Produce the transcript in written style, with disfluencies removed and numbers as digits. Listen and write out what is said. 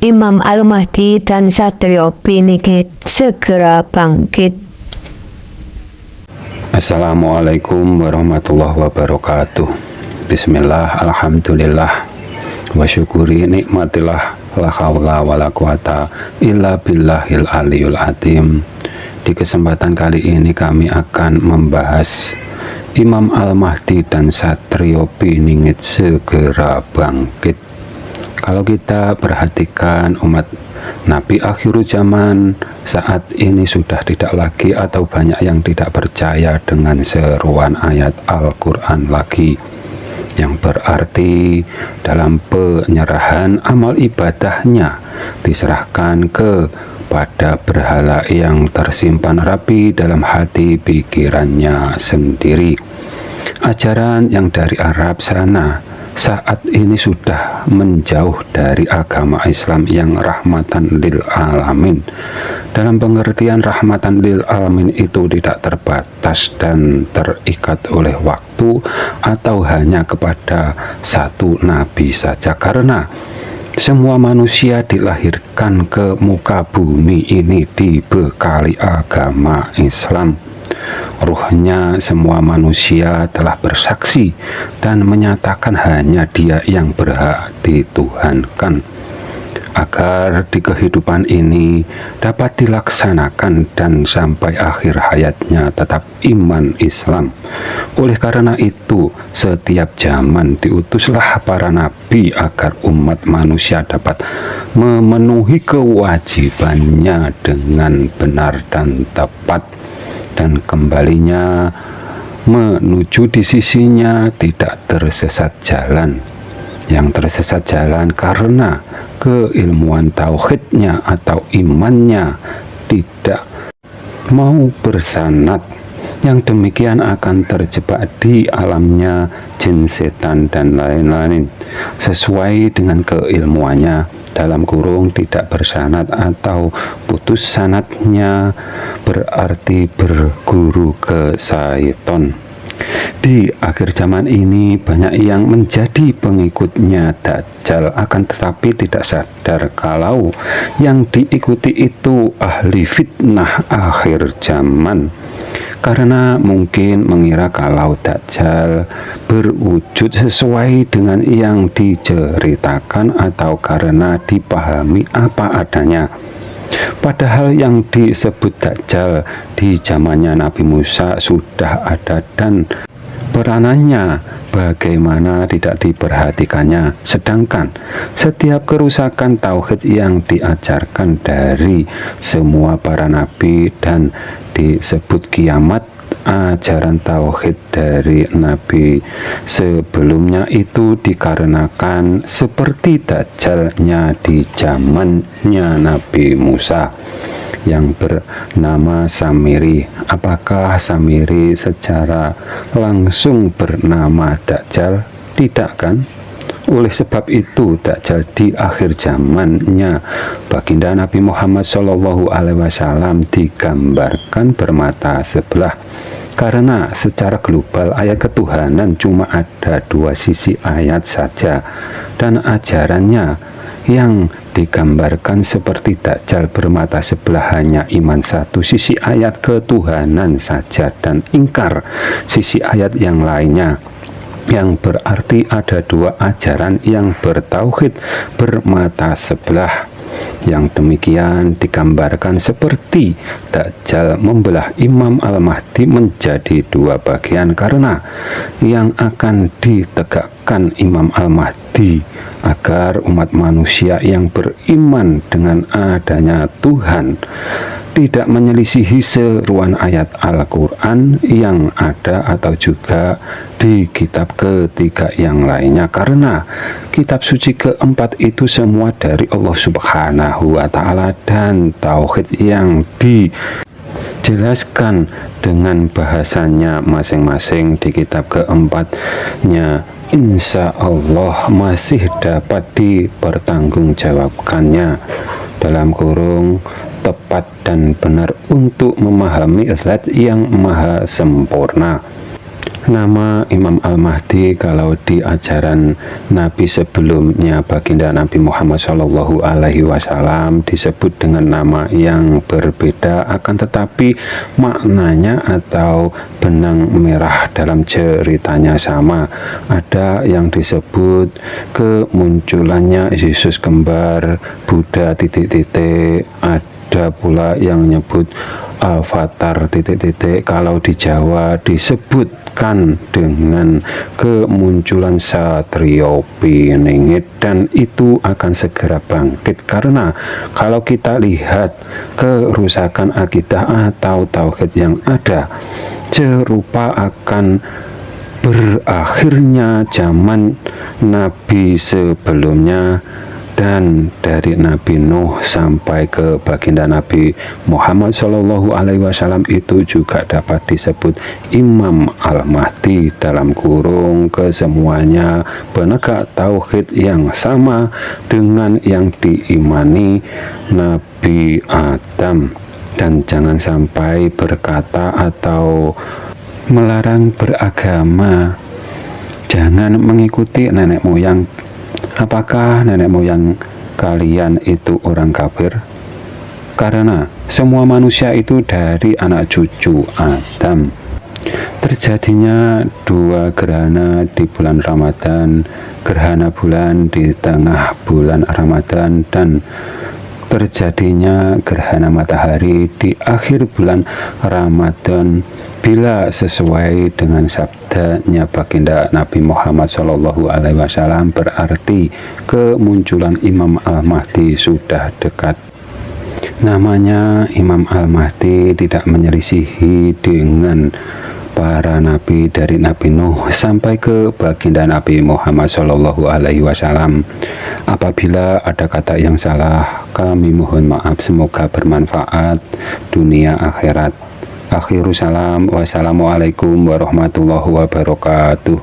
Imam Al-Mahdi dan Satrio Piningit segera bangkit. Assalamualaikum warahmatullahi wabarakatuh. Bismillah, alhamdulillah, wa syukuri nikmatillah, la haula wa la quwata illa billahil aliyul azim. Di kesempatan kali ini kami akan membahas Imam Al-Mahdi dan Satrio Piningit segera bangkit. Kalau kita perhatikan umat Nabi akhir zaman saat ini sudah tidak lagi atau banyak yang tidak percaya dengan seruan ayat Al-Quran lagi, yang berarti dalam penyerahan amal ibadahnya diserahkan kepada berhala yang tersimpan rapi dalam hati pikirannya sendiri. Ajaran yang dari Arab sana saat ini sudah menjauh dari agama Islam yang rahmatan lil alamin. Dalam pengertian rahmatan lil alamin itu tidak terbatas dan terikat oleh waktu atau hanya kepada satu nabi saja, karena semua manusia dilahirkan ke muka bumi ini dibekali agama Islam. Ruhnya semua manusia telah bersaksi dan menyatakan hanya Dia yang berhak dituhankan. Agar di kehidupan ini dapat dilaksanakan dan sampai akhir hayatnya tetap iman Islam. Oleh karena itu, setiap zaman diutuslah para nabi agar umat manusia dapat memenuhi kewajibannya dengan benar dan tepat, dan kembalinya menuju di sisinya tidak tersesat jalan. Yang tersesat jalan karena keilmuan tauhidnya atau imannya tidak mau bersanad. Yang demikian akan terjebak di alamnya jin, setan, dan lain-lain sesuai dengan keilmuannya, dalam kurung tidak bersanad atau putus sanadnya, berarti berguru ke syaiton. Di akhir zaman ini banyak yang menjadi pengikutnya Dajjal, akan tetapi tidak sadar kalau yang diikuti itu ahli fitnah akhir zaman, karena mungkin mengira kalau Dajjal berwujud sesuai dengan yang diceritakan atau karena dipahami apa adanya. Padahal yang disebut Dajjal di zamannya Nabi Musa sudah ada dan peranannya bagaimana tidak diperhatikannya. Sedangkan setiap kerusakan tauhid yang diajarkan dari semua para nabi dan disebut kiamat, ajaran tauhid dari nabi sebelumnya itu dikarenakan seperti Dajjalnya di zamannya Nabi Musa yang bernama Samiri. Apakah Samiri secara langsung bernama Dajjal? Tidak kan? Oleh sebab itu Dajjal di akhir zamannya baginda Nabi Muhammad SAW digambarkan bermata sebelah, karena secara global ayat ketuhanan cuma ada dua sisi ayat saja, dan ajarannya yang digambarkan seperti Dajjal bermata sebelah hanya iman satu sisi ayat ketuhanan saja dan ingkar sisi ayat yang lainnya, yang berarti ada dua ajaran yang bertauhid bermata sebelah. Yang demikian digambarkan seperti Dajjal membelah Imam Al-Mahdi menjadi dua bagian, karena yang akan ditegakkan Imam Al-Mahdi agar umat manusia yang beriman dengan adanya Tuhan tidak menyelisihi seruan ayat Al-Quran yang ada atau juga di kitab ketiga yang lainnya, karena kitab suci keempat itu semua dari Allah Subhanahu wa Ta'ala, dan tauhid yang dijelaskan dengan bahasanya masing-masing di kitab keempatnya insya Allah masih dapat dipertanggungjawabkannya, dalam kurung tepat dan benar untuk memahami zat yang maha sempurna. Nama Imam Al-Mahdi kalau di ajaran Nabi sebelumnya baginda Nabi Muhammad Shallallahu Alaihi Wasallam disebut dengan nama yang berbeda, akan tetapi maknanya atau benang merah dalam ceritanya sama. Ada yang disebut kemunculannya Yesus kembar, Buddha titik-titik, ada pula yang nyebut Avatar titik-titik. Kalau di Jawa disebutkan dengan kemunculan Satrio Piningit, dan itu akan segera bangkit, karena kalau kita lihat kerusakan akidah atau tauhid yang ada serupa akan berakhirnya zaman Nabi sebelumnya, dan dari Nabi Nuh sampai ke baginda Nabi Muhammad Shallallahu Alaihi Wasallam itu juga dapat disebut Imam Al-Mahdi dalam kurung kesemuanya penegak tauhid yang sama dengan yang diimani Nabi Adam. Dan jangan sampai berkata atau melarang beragama, jangan mengikuti nenek moyang. Apakah nenek moyang kalian itu orang kafir? Karena semua manusia itu dari anak cucu Adam. Terjadinya dua gerhana di bulan Ramadan, gerhana bulan di tengah bulan Ramadan, dan terjadinya gerhana matahari di akhir bulan Ramadan, bila sesuai dengan sabdanya baginda Nabi Muhammad Shallallahu Alaihi Wasallam, berarti kemunculan Imam Al-Mahdi sudah dekat. Namanya Imam Al-Mahdi tidak menyelisihi dengan para nabi dari Nabi Nuh sampai ke baginda Nabi Muhammad Shallallahu Alaihi Wasallam. Apabila ada kata yang salah, kami mohon maaf. Semoga bermanfaat dunia akhirat. Akhirus salam, wassalamualaikum warahmatullahi wabarakatuh.